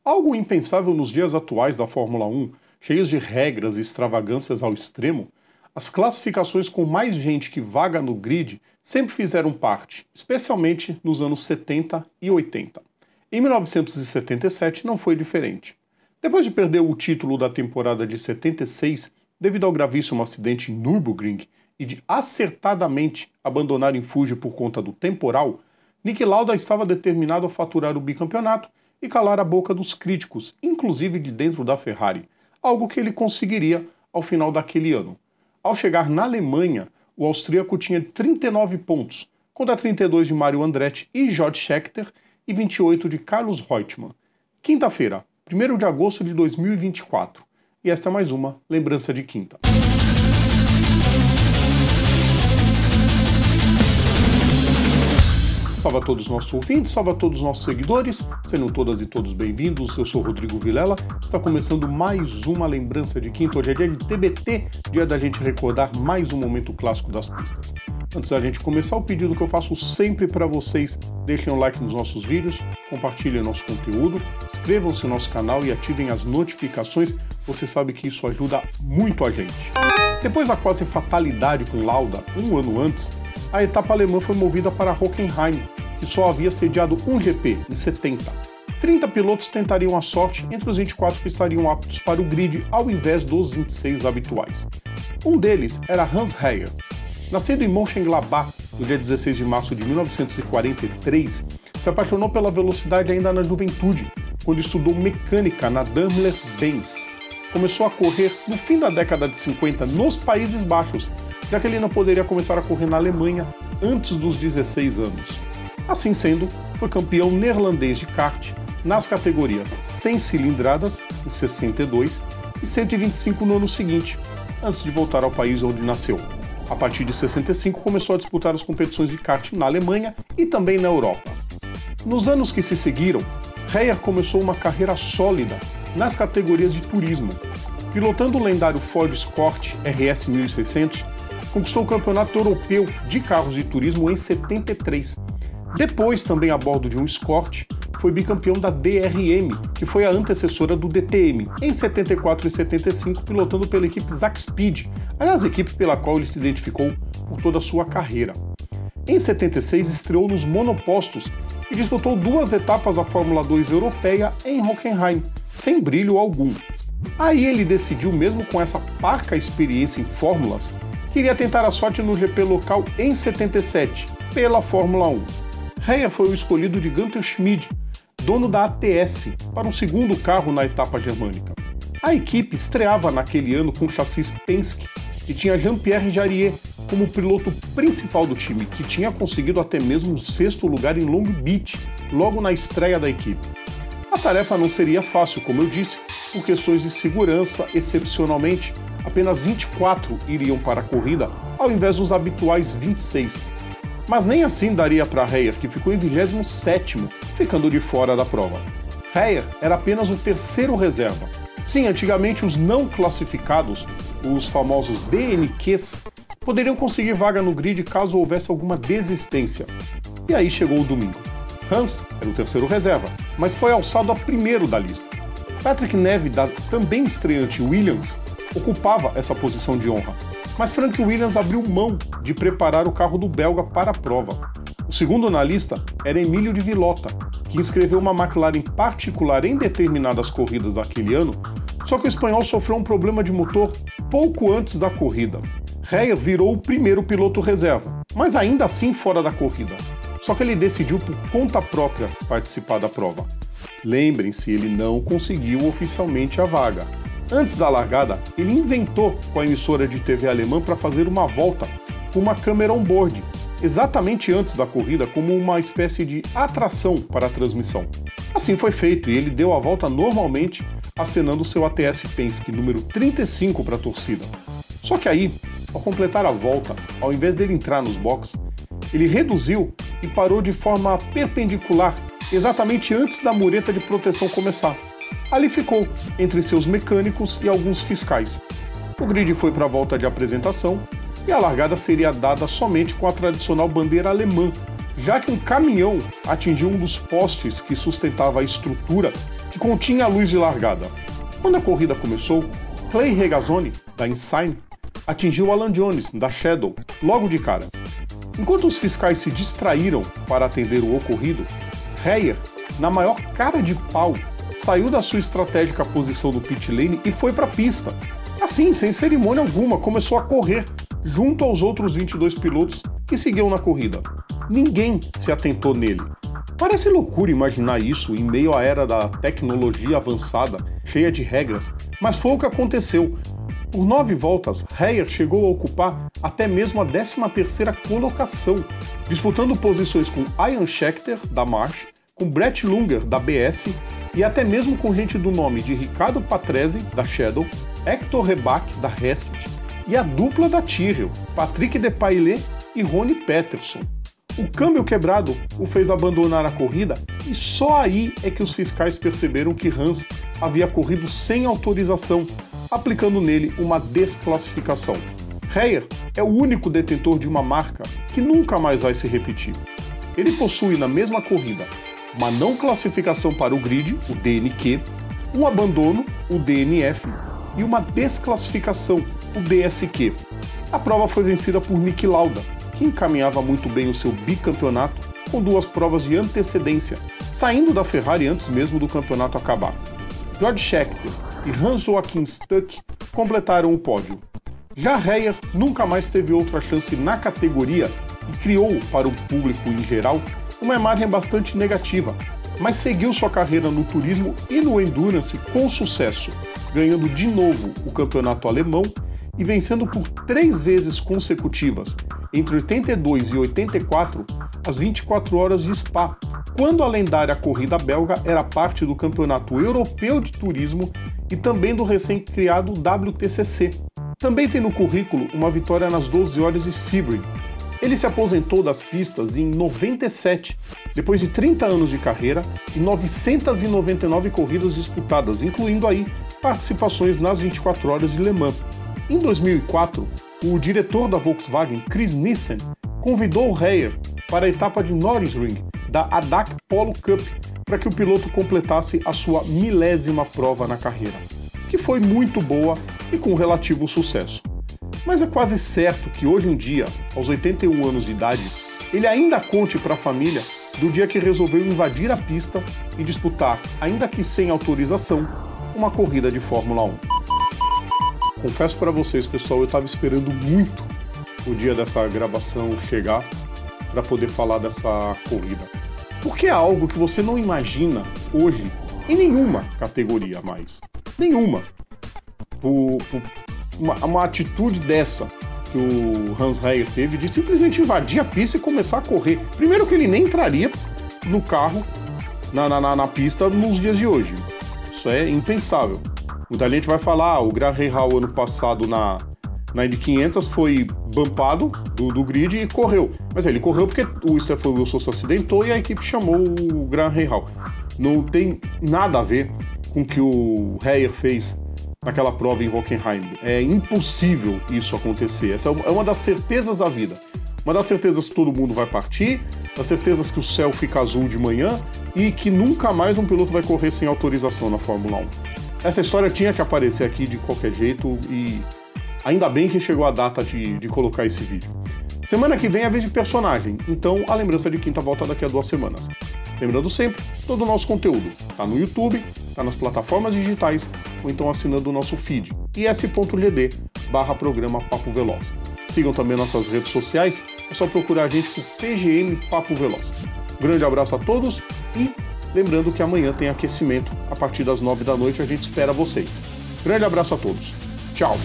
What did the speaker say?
Algo impensável nos dias atuais da Fórmula 1, cheios de regras e extravagâncias ao extremo, as classificações com mais gente que vaga no grid sempre fizeram parte, especialmente nos anos 70 e 80. Em 1977 não foi diferente. Depois de perder o título da temporada de 76, devido ao gravíssimo acidente em Nürburgring e de acertadamente abandonar em Fuji por conta do temporal, Niki Lauda estava determinado a faturar o bicampeonato e calar a boca dos críticos, inclusive de dentro da Ferrari, algo que ele conseguiria ao final daquele ano. Ao chegar na Alemanha, o austríaco tinha 39 pontos, contra 32 de Mario Andretti e George Scheckter e 28 de Carlos Reutemann. Quinta-feira, 1º de agosto de 2024. E esta é mais uma Lembrança de Quinta. Salve a todos os nossos ouvintes, salve a todos os nossos seguidores, sejam todas e todos bem-vindos, eu sou Rodrigo Vilela, está começando mais uma Lembrança de Quinta, hoje é dia de TBT, dia da gente recordar mais um momento clássico das pistas. Antes da gente começar, o pedido que eu faço sempre para vocês, deixem um like nos nossos vídeos, compartilhem nosso conteúdo, inscrevam-se no nosso canal e ativem as notificações, você sabe que isso ajuda muito a gente. Depois da quase fatalidade com Lauda, um ano antes, a etapa alemã foi movida para Hockenheim, que só havia sediado um GP, em 70. 30 pilotos tentariam a sorte entre os 24 que estariam aptos para o grid ao invés dos 26 habituais. Um deles era Hans Heyer. Nascido em Mönchengladbach no dia 16 de março de 1943, se apaixonou pela velocidade ainda na juventude, quando estudou mecânica na Daimler-Benz. Começou a correr no fim da década de 50 nos Países Baixos, já que ele não poderia começar a correr na Alemanha antes dos 16 anos. Assim sendo, foi campeão neerlandês de kart nas categorias 100 cilindradas, em 62, e 125 no ano seguinte, antes de voltar ao país onde nasceu. A partir de 65 começou a disputar as competições de kart na Alemanha e também na Europa. Nos anos que se seguiram, Heyer começou uma carreira sólida nas categorias de turismo. Pilotando o lendário Ford Escort RS 1600, conquistou o Campeonato Europeu de Carros de Turismo em 73. Depois, também a bordo de um Escort, foi bicampeão da DRM, que foi a antecessora do DTM, em 74 e 75, pilotando pela equipe Zakspeed, aliás, a equipe pela qual ele se identificou por toda a sua carreira. Em 76, estreou nos monopostos e disputou 2 etapas da Fórmula 2 europeia em Hockenheim, sem brilho algum. Aí ele decidiu, mesmo com essa parca experiência em fórmulas, que iria tentar a sorte no GP local em 77, pela Fórmula 1. Heyer foi o escolhido de Gunther Schmid, dono da ATS, para um segundo carro na etapa germânica. A equipe estreava naquele ano com o chassis Penske e tinha Jean-Pierre Jarier como piloto principal do time, que tinha conseguido até mesmo um 6º lugar em Long Beach, logo na estreia da equipe. A tarefa não seria fácil, como eu disse, por questões de segurança, excepcionalmente, apenas 24 iriam para a corrida, ao invés dos habituais 26. Mas nem assim daria para Heyer, que ficou em 27º, ficando de fora da prova. Heyer era apenas o 3º reserva. Sim, antigamente os não classificados, os famosos DNQs, poderiam conseguir vaga no grid caso houvesse alguma desistência. E aí chegou o domingo. Hans era o 3º reserva, mas foi alçado a 1º da lista. Patrick Neve, da também estreante Williams, ocupava essa posição de honra, mas Frank Williams abriu mão de preparar o carro do belga para a prova. O segundo na lista era Emílio de Villota, que inscreveu uma McLaren particular em determinadas corridas daquele ano, só que o espanhol sofreu um problema de motor pouco antes da corrida. Heyer virou o 1º piloto reserva, mas ainda assim fora da corrida. Só que ele decidiu por conta própria participar da prova. Lembrem-se, ele não conseguiu oficialmente a vaga. Antes da largada, ele inventou com a emissora de TV alemã para fazer uma volta com uma câmera on-board, exatamente antes da corrida, como uma espécie de atração para a transmissão. Assim foi feito e ele deu a volta normalmente, acenando seu ATS Penske número 35 para a torcida. Só que aí, ao completar a volta, ao invés dele entrar nos boxes, ele reduziu e parou de forma perpendicular, exatamente antes da mureta de proteção começar. Ali ficou, entre seus mecânicos e alguns fiscais. O grid foi para a volta de apresentação e a largada seria dada somente com a tradicional bandeira alemã, já que um caminhão atingiu um dos postes que sustentava a estrutura que continha a luz de largada. Quando a corrida começou, Clay Regazzoni, da Ensign, atingiu Alan Jones, da Shadow, logo de cara. Enquanto os fiscais se distraíram para atender o ocorrido, Reyer, na maior cara de pau, saiu da sua estratégica posição no pit lane e foi para a pista. Assim, sem cerimônia alguma, começou a correr junto aos outros 22 pilotos que seguiam na corrida. Ninguém se atentou nele. Parece loucura imaginar isso em meio à era da tecnologia avançada, cheia de regras, mas foi o que aconteceu. Por 9 voltas, Reyer chegou a ocupar até mesmo a 13ª colocação, disputando posições com Ian Scheckter, da March, com Brett Lunger, da BS, e até mesmo com gente do nome de Ricardo Patrese, da Shadow, Hector Rebaque, da Heskett, e a dupla da Tyrrell, Patrick Depailler e Ronnie Peterson. O câmbio quebrado o fez abandonar a corrida e só aí é que os fiscais perceberam que Hans havia corrido sem autorização, aplicando nele uma desclassificação. Reyer é o único detentor de uma marca que nunca mais vai se repetir. Ele possui na mesma corrida uma não classificação para o grid, o DNQ, um abandono, o DNF, e uma desclassificação, o DSQ. A prova foi vencida por Niki Lauda, que encaminhava muito bem o seu bicampeonato com 2 provas de antecedência, saindo da Ferrari antes mesmo do campeonato acabar. George Scheckter e Hans Joachim Stuck completaram o pódio. Já Reyer nunca mais teve outra chance na categoria e criou, para o público em geral, uma imagem bastante negativa, mas seguiu sua carreira no turismo e no endurance com sucesso, ganhando de novo o campeonato alemão e vencendo por 3 vezes consecutivas, entre 82 e 84, as 24 horas de Spa, quando a lendária corrida belga era parte do Campeonato Europeu de Turismo e também do recém-criado WTCC. Também tem no currículo uma vitória nas 12 horas de Sebring. Ele se aposentou das pistas em 97, depois de 30 anos de carreira e 999 corridas disputadas, incluindo aí participações nas 24 horas de Le Mans. Em 2004, o diretor da Volkswagen, Chris Nissen, convidou Reyer para a etapa de Nürburgring da ADAC Polo Cup para que o piloto completasse a sua 1000ª prova na carreira, que foi muito boa e com relativo sucesso. Mas é quase certo que hoje em dia, aos 81 anos de idade, ele ainda conte para a família do dia que resolveu invadir a pista e disputar, ainda que sem autorização, uma corrida de Fórmula 1. Confesso para vocês, pessoal, eu estava esperando muito o dia dessa gravação chegar para poder falar dessa corrida. Porque é algo que você não imagina hoje em nenhuma categoria mais. Nenhuma. Uma atitude dessa que o Hans Reyer teve de simplesmente invadir a pista e começar a correr. Primeiro que ele nem entraria no carro na pista nos dias de hoje. Isso é impensável. Muita gente vai falar, o Graham Rahal ano passado na Indy 500 foi bumpado do grid e correu. Mas ele correu porque o Stefan Wilson se acidentou e a equipe chamou o Graham Rahal. Não tem nada a ver com o que o Reyer fez naquela prova em Hockenheim. É impossível isso acontecer. Essa é uma das certezas da vida. Uma das certezas que todo mundo vai partir, das certezas que o céu fica azul de manhã e que nunca mais um piloto vai correr sem autorização na Fórmula 1. Essa história tinha que aparecer aqui de qualquer jeito e ainda bem que chegou a data de colocar esse vídeo. Semana que vem é a vez de personagem, então a lembrança de quinta volta daqui a 2 semanas. Lembrando sempre, todo o nosso conteúdo está no YouTube, está nas plataformas digitais ou então assinando o nosso feed, is.gd/programa Papo Veloz. Sigam também nossas redes sociais, é só procurar a gente por PGM Papo Veloz. Um grande abraço a todos e lembrando que amanhã tem aquecimento, a partir das 9 da noite a gente espera vocês. Grande abraço a todos. Tchau!